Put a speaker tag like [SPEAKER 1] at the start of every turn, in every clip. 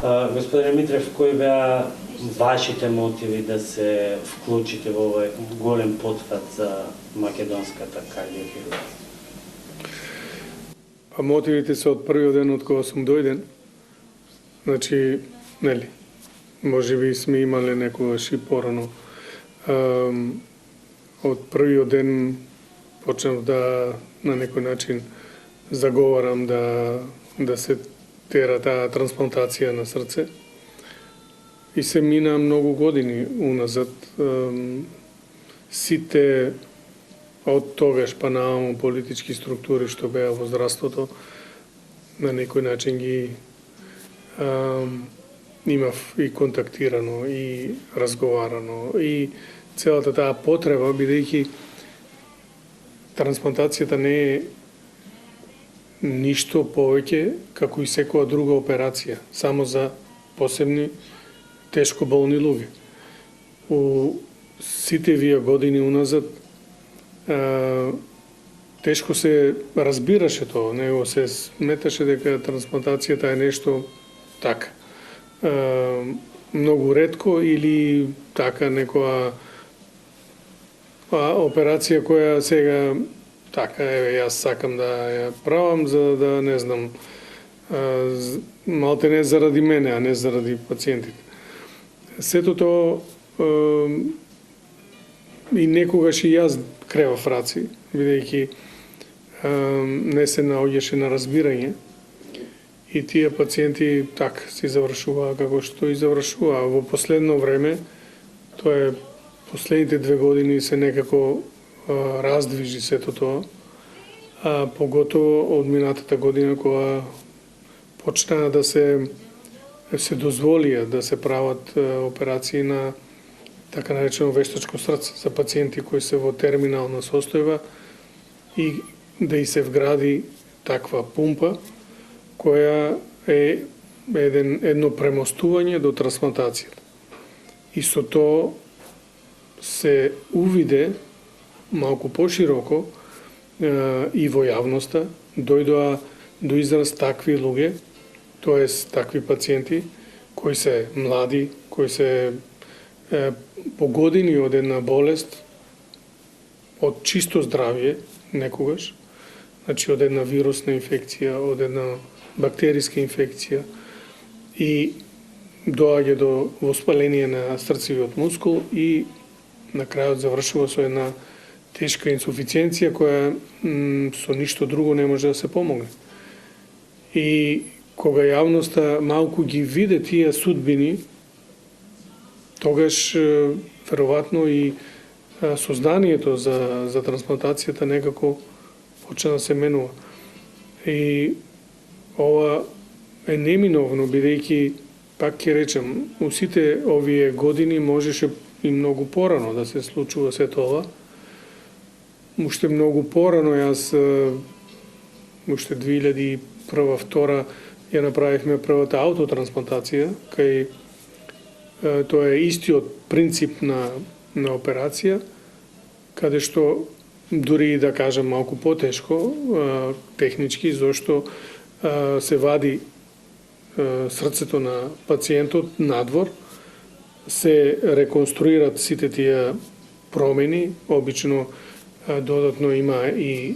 [SPEAKER 1] Господине Митрев, кои беа вашите мотиви да се вклучите во овој голем потфат за македонската кардиохирургија?
[SPEAKER 2] Мотивите се од првиот ден од кога сум дојден. Значи, нели, може би сме имале некогаш и порано. Од првиот ден почнав да на некој начин заговарам да се тера таа трансплантација на срце. И се мина многу години уназад. Сите од тогаш па нааму политички структури што беа во здравството на некој начин ги имав и контактирано и разговарано и целата таа потреба, бидејќи трансплантацијата не е ништо повеќе како и секоја друга операција, само за посебни тешко болни луѓе. У сите вие години уназад тешко се разбираше тоа, него се сметаше дека трансплантацијата е нешто така. Многу ретко или така некоја операција која сега така, јас сакам да ја правам за да, не знам, малте не заради мене, а не заради пациентите. Сето тоа и некогаш и јас кревав раци, бидејќи не се наоѓаше на разбирање и тие пациенти така си завршуваа како што и завршуваа. Во последно време, тоа е последните 2 години се некако раздвижи сето тоа, поготово од минатата година кога почнаа да се дозволија да се прават операции на така наречено вештачко срце за пациенти кои се во терминална состојба и да и се вгради таква пумпа која е едно премостување до трансплантацијата. И со тоа се увиде малку пошироко и во јавноста дојдоа до израз такви луѓе, тоест такви пациенти кои се млади, кои се погодени од една болест, од чисто здравје некогаш, значи од една вирусна инфекција, од една бактериска инфекција и доаѓа до воспаление на срцевиот мускул и на крајот завршува со една тешка инсуфициенција која со ништо друго не може да се помогне. И кога јавноста малку ги виде тие судбини, тогаш веројатно и сознанието за трансплантацијата некако почна да се менува. И ова е неминовно, бидејќи, пак ќе речем, у сите овие години можеше и многу порано да се случува сето ова. Уште многу порано, јас уште 2001-2002 ја направивме првата аутотрансплантација, кај тоа е истиот принцип на операција, каде што дури и да кажам малку потешко технички, зашто се вади срцето на пациентот надвор, се реконструират сите тие промени, обично додатно има и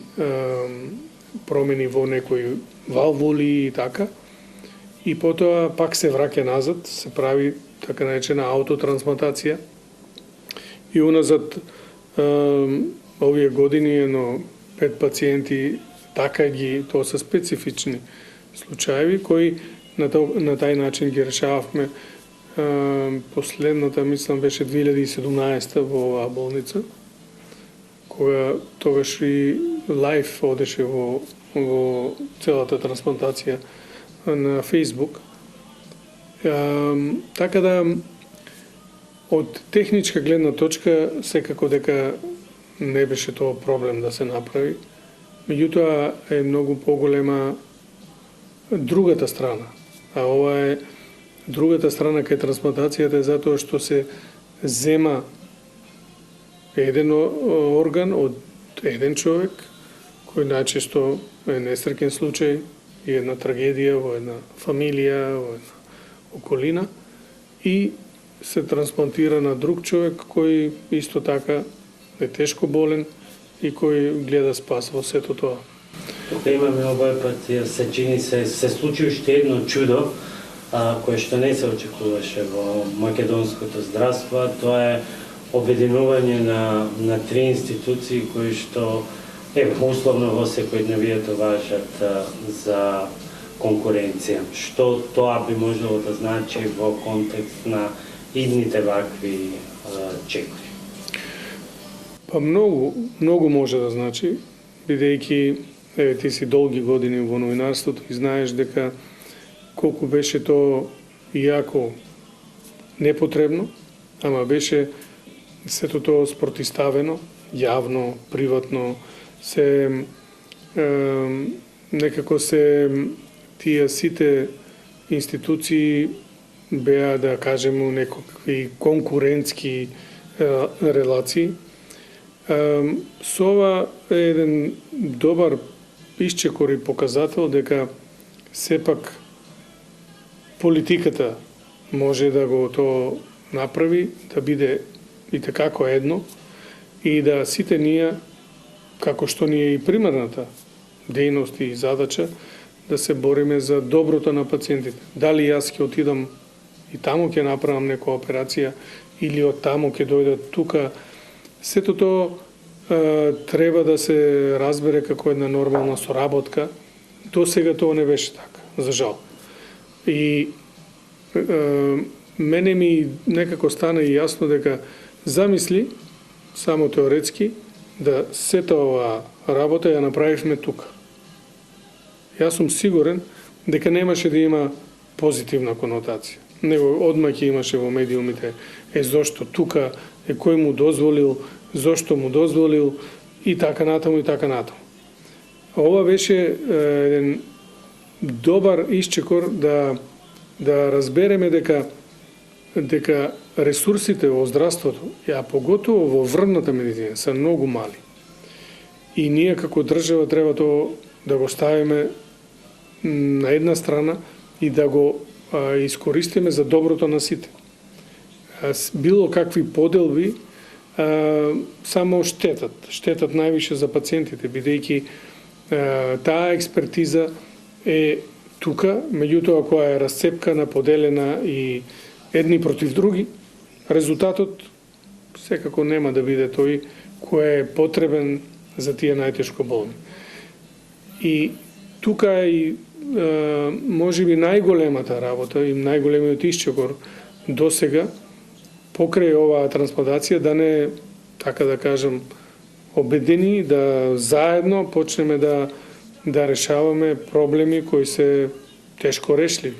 [SPEAKER 2] промени во некои валвули и така, и потоа пак се враќа назад, се прави така наречена аутотрансплантација. И уназад овие години едно 5 пациенти така ги, тоа се специфични случаеви кои на тај начин ги решававме. Последната, мислам, беше 2017 во оваа болница, кога тогаш и лайф одеше во целата трансплантација на Facebook. Така да, од техничка гледна точка, секако дека не беше тоа проблем да се направи. Меѓутоа е многу поголема другата страна. А ова е другата страна кај трансплантацијата е затоа што се зема еден орган од еден човек, кој најчесто е несреќен случај и една трагедија во една фамилија, во една околина и се трансплантира на друг човек кој исто така е тешко болен и кој гледа спас во сето тоа.
[SPEAKER 1] Тука имаме овој пат, се чини се случи уште едно чудо, кое што не се очекуваше во македонското здравство, тоа е обединување на три институции кои што условно во секојдневието важат за конкуренција. Што тоа би можело да значи во контекст на идните вакви чекори?
[SPEAKER 2] Па многу може да значи, бидејќи ти си долги години во новинарството и знаеш дека колку беше то иако непотребно, ама беше сето тоа спротиставено, јавно, приватно, некако се тие сите институции беа, да кажеме, некакви конкурентски релации. Со ова е еден добар исчекор и показател дека сепак политиката може да го тоа направи, да биде и такако едно и да сите ние, како што ни е и примерната дејност и задача, да се бориме за доброто на пациентите. Дали јас ќе отидам и таму ќе направам нека операција или од таму ќе дојдат тука, сето тоа треба да се разбере како една нормална соработка. До сега тоа не беше така, за жал. И мене ми некако стана и јасно дека замисли, само теоретски, да сета оваа работа ја направивме тука. Јас сум сигурен дека немаше да има позитивна конотација. Него одма ќе имаше во медиумите зошто тука, кој му дозволил, зошто му дозволил и така натаму и така натаму. Ова беше еден добар исчекор да разбереме дека ресурсите во здравството, а поготово во врвната медицина, се многу мали. И ние како држава треба тоа да го ставиме на една страна и да го искористиме за доброто на сите. Било какви поделби само штетат највише за пациентите, бидејќи таа експертиза е тука, меѓутоа која е расцепкана, поделена и едни против други, резултатот секако нема да биде тој кој е потребен за тие најтешко болни. И тука е и можеби најголемата работа и најголемиот исчекор досега покрај оваа трансплантација, да не, така да кажам, обедини, да заедно почнеме да решаваме проблеми кои се тешко решливи.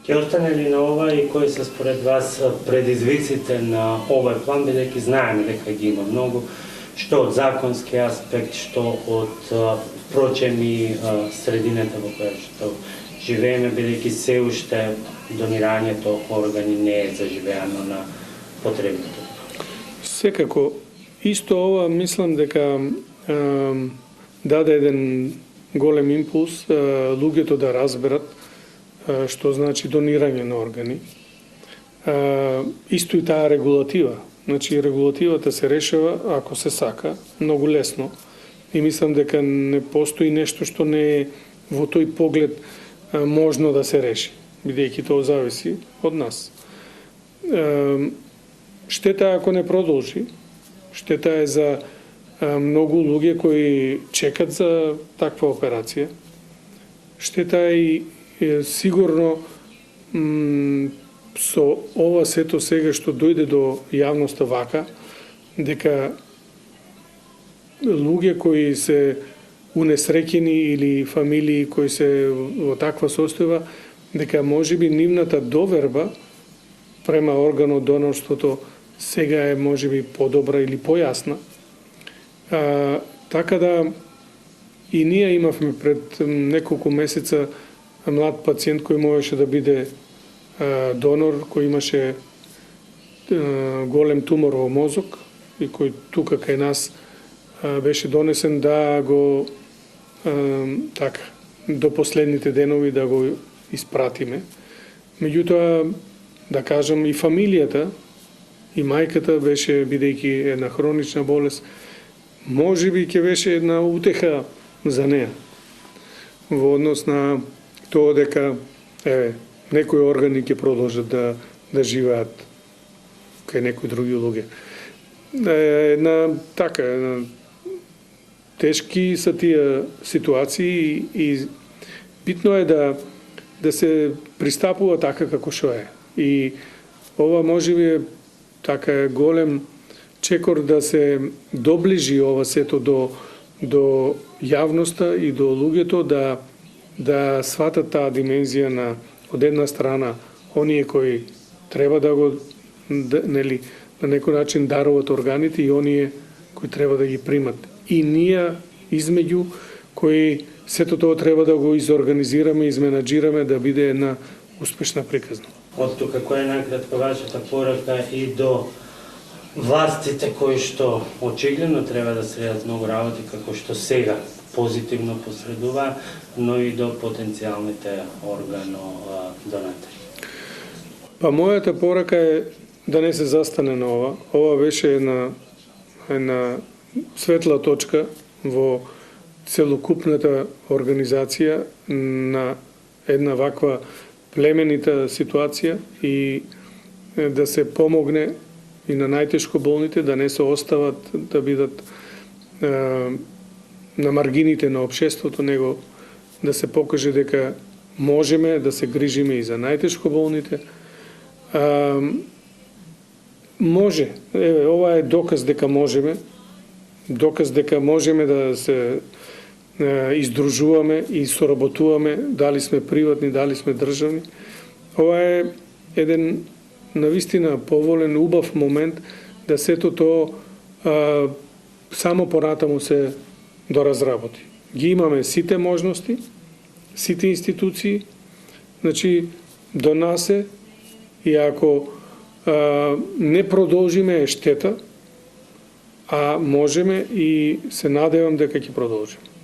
[SPEAKER 1] Ќе остане ли на ова и кои се според вас предизвиците на овој план, бидејќи знаеме дека ги има многу, што од законски аспект, што од впрочем и средината во која што живееме, бидејќи се уште донирањето органи не е заживеано на потребите.
[SPEAKER 2] Секако, исто ова мислам дека даде еден голем импулс луѓето да разберат што значи донирање на органи. Исто и таа регулатива. Значи, регулативата се решава, ако се сака, многу лесно. И мислам дека не постои нешто што не е во тој поглед можно да се реши, бидејќи тоа зависи од нас. Штета ако не продолжи, штета е за многу луѓе кои чекат за таква операција. Штета е и сигурно со ова сето сега што дојде до јавноста вака, дека луѓе кои се унесреќени или фамилии кои се во таква состојба, дека можеби нивната доверба према органот донорството сега е можеби подобра или појасна. Така да и ние имавме пред неколку месеца млад пациент кој можеше да биде донор, кој имаше голем тумор во мозок и кој тука кај нас беше донесен да го така до последните денови да го испратиме. Меѓутоа, да кажам, и фамилијата, и мајката беше, бидејќи една хронична болест, можеби ќе беше една утеха за неа во однос на тоа дека некои органи ќе продолжат да живеат кај некои други луѓе. Една тешки са тие ситуации и битно е да се пристапува така како што е. И ова можеби е голем чекор да се доближи ова сето до јавноста и до луѓето да сватат таа димензија на од една страна оние кои треба да го нели на некој начин даруват органите и оние кои треба да ги примат. И ние измеѓу кои сето тоа треба да го изорганизираме, изменаџираме да биде една успешна приказна.
[SPEAKER 1] Од тука која е накратко вашата порака и до властите кои што очигледно треба да средат многу работи како што сега позитивно посредува, но и до потенцијалните органодонатори?
[SPEAKER 2] Па мојата порака е да не се застане на ова. Ова беше една светла точка во целокупната организација на една ваква племенита ситуација и да се помогне и на најтешко болните да не се остават да бидат на маргините на општеството, него да се покаже дека можеме да се грижиме и за најтешко болните. Може, ова е доказ дека можеме, да се издружуваме и соработуваме, дали сме приватни, дали сме државни. Ова е еден навистина поволен, убав момент да сето тоа само понатаму се доразработи. Ги имаме сите можности, сите институции, значи до нас е, и ако не продолжиме е штета, а можеме и се надевам дека ќе продолжиме.